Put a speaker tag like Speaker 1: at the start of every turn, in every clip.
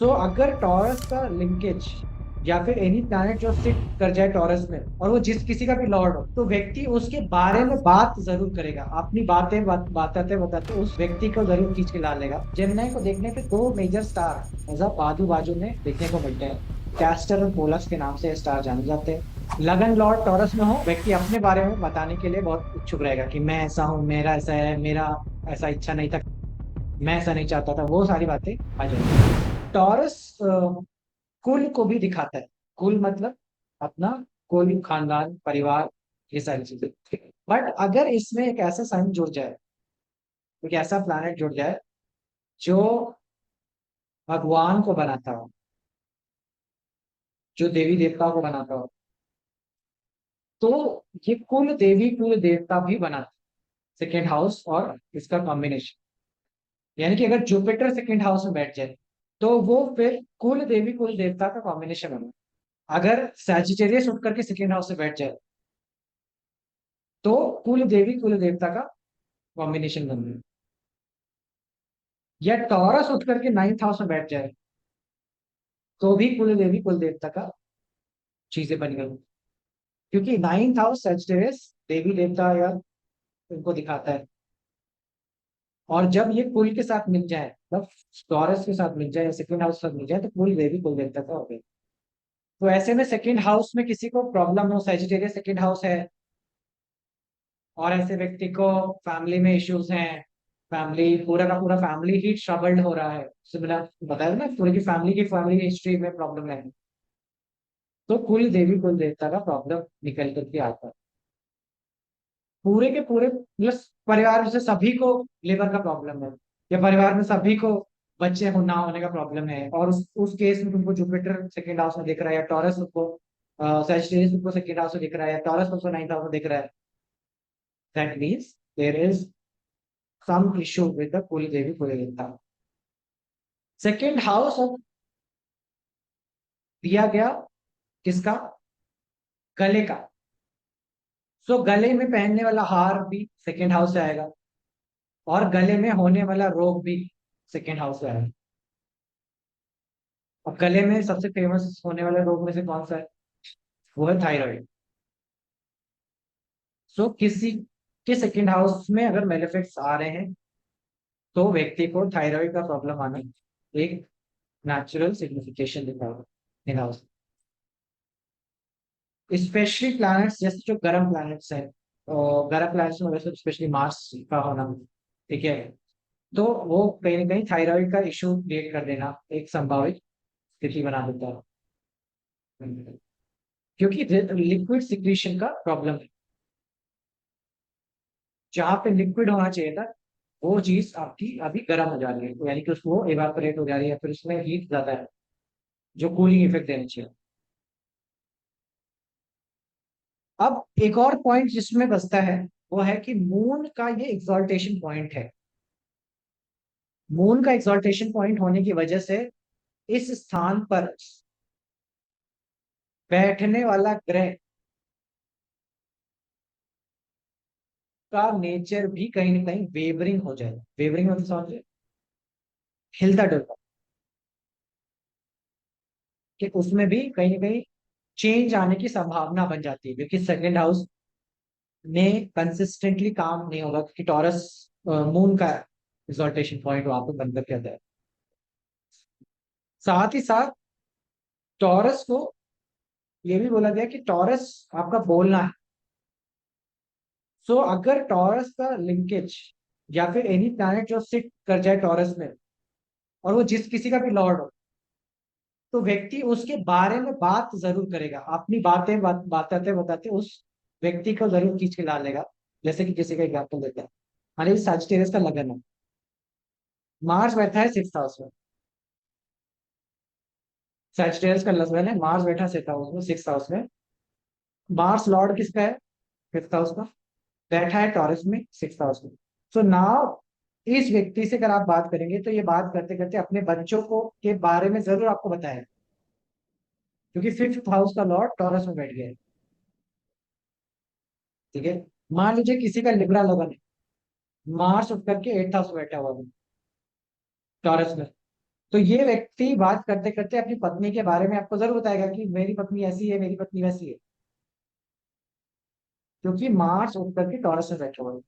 Speaker 1: अगर टॉरस का लिंकेज या फिर एनी प्लैनेट जो सिट कर जाए टॉरस में और वो जिस किसी का भी लॉर्ड हो, तो व्यक्ति उसके बारे में बात जरूर करेगा। अपनी बातें बताते बताते उस व्यक्ति को जरूर खींच के ला लेगा। जेमिनाई को देखने पे दो मेजर स्टार ऐसा बाजू बाजू में देखने को मिलते हैं। कैस्टर और पोलक्स के नाम से स्टार जाने जाते हैं। लगन लॉर्ड टॉरस में हो, व्यक्ति अपने बारे में बताने के लिए बहुत इच्छुक रहेगा कि मैं ऐसा हूँ, मेरा ऐसा है, मेरा ऐसा इच्छा नहीं था, मैं ऐसा नहीं चाहता था, वो सारी बातें आ जाएंगी। टॉरस कुल को भी दिखाता है। कुल मतलब अपना कुल, खानदान, परिवार, ये सारी चीजें। बट अगर इसमें एक ऐसा साइन जुड़ जाए, एक ऐसा प्लैनेट जुड़ जाए जो भगवान को बनाता हो, जो देवी देवता को बनाता हो, तो ये कुल देवी कुल देवता भी बनाता है। सेकेंड हाउस और इसका कॉम्बिनेशन, यानी कि अगर जुपिटर सेकेंड हाउस में बैठ जाए तो वो फिर कुल देवी कुल देवता का कॉम्बिनेशन बना। अगर सैजिटेरियस उठ करके सेकेंड हाउस में बैठ जाए तो कुल देवी कुल देवता का कॉम्बिनेशन बन गया। या टॉरस उठ करके नाइन्थ हाउस में बैठ जाए तो भी कुल देवी कुल देवता का चीजें बन गई। क्योंकि नाइन्थ हाउस सैजिटेरियस देवी देवता या उनको दिखाता है। और जब ये कुल के साथ मिल जाए, मतलब टॉरस के साथ मिल जाए या सेकंड हाउस के साथ मिल जाए, तो कुल देवी कुल देवता का हो गया। तो ऐसे में सेकंड हाउस में किसी को प्रॉब्लम हो, सैजिटेरियस सेकंड हाउस है, और ऐसे व्यक्ति को फैमिली में इश्यूज हैं, फैमिली पूरा का पूरा फैमिली ही ट्रबल्ड हो रहा है, सिमिलर बताया ना, पूरी की फैमिली हिस्ट्री में प्रॉब्लम है, तो कुल देवी कुल देवता का प्रॉब्लम निकल करके आता है। पूरे के पूरे प्लस परिवार में से सभी को लिवर का प्रॉब्लम है, या परिवार में सभी को बच्चे हो ना होने का प्रॉब्लम है, और उस केस में तुमको जुपिटर सेकंड हाउस में दिख रहा है, या टॉरस को सैजिटेरियस तुमको सेकंड हाउस में दिख रहा है, या टॉरस तुमको नाइन्थ हाउस में दिख रहा है, that means there is some issue with the कुल देवी कुल देवता। सेकंड हाउस ऑफ दिया गया किसका? गले का। गले में पहनने वाला हार भी सेकंड हाउस से आएगा, और गले में होने वाला रोग भी सेकंड हाउस से आएगा। अब गले में सबसे फेमस होने वाले रोग में से कौन सा है? वो है थायराइड। किसी के सेकंड हाउस में अगर मेलेफिक्स आ रहे हैं तो व्यक्ति को थायराइड का प्रॉब्लम आना एक नेचुरल सिग्निफिकेशन दिखा होगा इन हाउस। स्पेशली प्लैनेट्स जैसे जो गर्म प्लैनेट्स हैं, गर्म प्लैनेट्स में वैसे स्पेशली मार्स का होना, ठीक है, तो वो कहीं ना कहीं थायराइड का इशू क्रिएट कर देना एक संभावित स्थिति बना देता है। क्योंकि लिक्विड सिक्रीशन का प्रॉब्लम है, जहाँ पे लिक्विड होना चाहिए था वो चीज आपकी अभी गर्म हो जा रही है, तो यानी कि उसको एवापोरेट हो जा रही है, फिर उसमें हीट ज्यादा है जो कूलिंग इफेक्ट देना चाहिए। अब एक और पॉइंट जिसमें बचता है वो है कि मून का ये एक्सॉल्टेशन पॉइंट है। मून का एक्सॉल्टेशन पॉइंट होने की वजह से इस स्थान पर बैठने वाला ग्रह का नेचर भी कहीं ना कहीं वेवरिंग हो जाए। वेवरिंग मतलब समझे, हिलता डुलता, कि उसमें भी कहीं ना कहीं चेंज आने की संभावना बन जाती है, क्योंकि सेकंड हाउस में कंसिस्टेंटली काम नहीं होगा, क्योंकि टॉरस मून का एक्सॉल्टेशन पॉइंट वहां पर बंद कर है। साथ ही साथ टॉरस को ये भी बोला गया कि टॉरस आपका बोलना है। अगर टॉरस का लिंकेज या फिर एनी प्लैनेट जो सिट कर जाए टॉरस में और वो जिस किसी का भी लॉर्ड हो, तो व्यक्ति उसके बारे में बात जरूर करेगा। अपनी बताते बताते उस व्यक्ति को जरूर खींच के ला लेगा। जैसे कि किसी का एग्जाम्पल देते हैं, मान लीजिए सैजिटेरियस का लगन है, मार्स बैठा है सिक्स हाउस में। सैजिटेरियस का लगन है, मार्स बैठा सिक्स हाउस में, सिक्स हाउस में। मार्स लॉर्ड किसका है? फिफ्थ हाउस का। बैठा है टॉरस में, सिक्स हाउस में। नाउ इस व्यक्ति से अगर आप बात करेंगे तो ये बात करते करते अपने बच्चों को के बारे में जरूर आपको बताएगा, क्योंकि फिफ्थ हाउस का लॉर्ड टॉरस में बैठ गया है। ठीक है, मान लीजिए किसी का लिब्रा लगन है, मार्स उठ करके एट्थ हाउस में बैठा हुआ है टॉरस में, तो ये व्यक्ति बात करते करते अपनी पत्नी के बारे में आपको जरूर बताएगा कि मेरी पत्नी ऐसी है, मेरी पत्नी वैसी है, क्योंकि मार्स उत्तर की टॉरस में बैठे हुए हैं।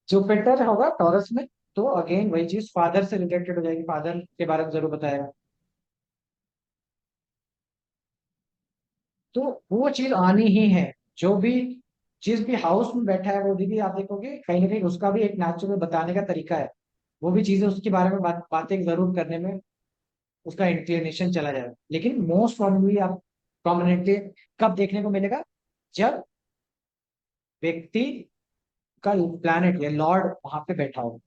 Speaker 1: जुपिटर होगा टॉरस में, तो अगेन वही चीज फादर से रिलेटेड हो जाएगी, फादर के बारे में जरूर बताएगा। तो वो चीज आनी ही है। जो भी जिस भी हाउस में बैठा है वो भी आप देखोगे कहीं ना कहीं उसका भी एक नेचुरल बताने का तरीका है। वो भी चीजें उसके बारे में बातें जरूर करने में उसका इंक्लिनेशन चला जाएगा। लेकिन मोस्ट प्रॉब्लली आप प्रोमिनेंटली कब देखने को मिलेगा, जब व्यक्ति का प्लैनेट या लॉर्ड वहां पे बैठा हो।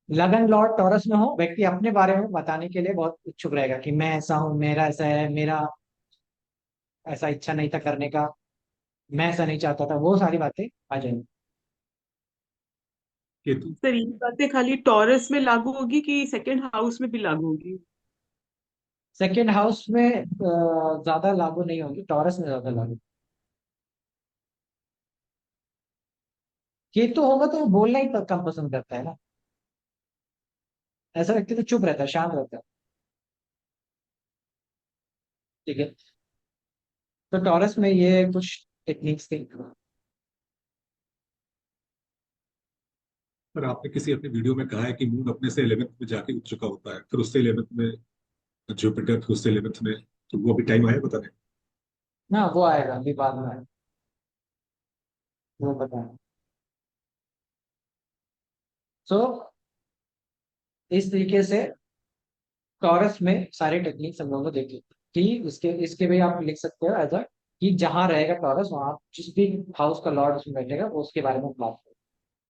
Speaker 1: लगन लॉर्ड टॉरस में हो, व्यक्ति अपने बारे में बताने के लिए बहुत इच्छुक रहेगा कि मैं ऐसा हूँ, मेरा ऐसा है, मेरा ऐसा इच्छा नहीं था करने का, मैं ऐसा नहीं चाहता था, वो सारी बातें आ जाएंगी।
Speaker 2: केतु।
Speaker 3: सर ये बातें खाली टॉरस में लागू होगी कि सेकंड हाउस में भी लागू होगी?
Speaker 1: सेकेंड हाउस में ज्यादा लागू नहीं होगी, टॉरस में ज्यादा लागू। केतु होगा तो वो बोलना ही कम पसंद करता है ना, ऐसा व्यक्ति तो चुप रहता है, शांत रहता है। ठीक है। तो टॉरस में ये कुछ टेक्निक्स थी।
Speaker 2: पर आपने किसी अपने वीडियो में कहा है कि मून अपने से 11th में जाके उठ चुका होता है, फिर उससे 11th में जुपिटर, फिर उससे 11th में, तो वो अभी टाइम आया, पता नहीं।
Speaker 1: ना वो आएगा अभी बाद में आएगा, वो बताएं। सो इस तरीके से टॉरस में सारे टेक्निक्स हम लोगों को देखे कि इसके इसके भी आप लिख सकते हो एज अ कि जहां रहेगा टॉरस वहां जिस भी हाउस का लॉर्ड उसमें बैठेगा वो उसके बारे में बात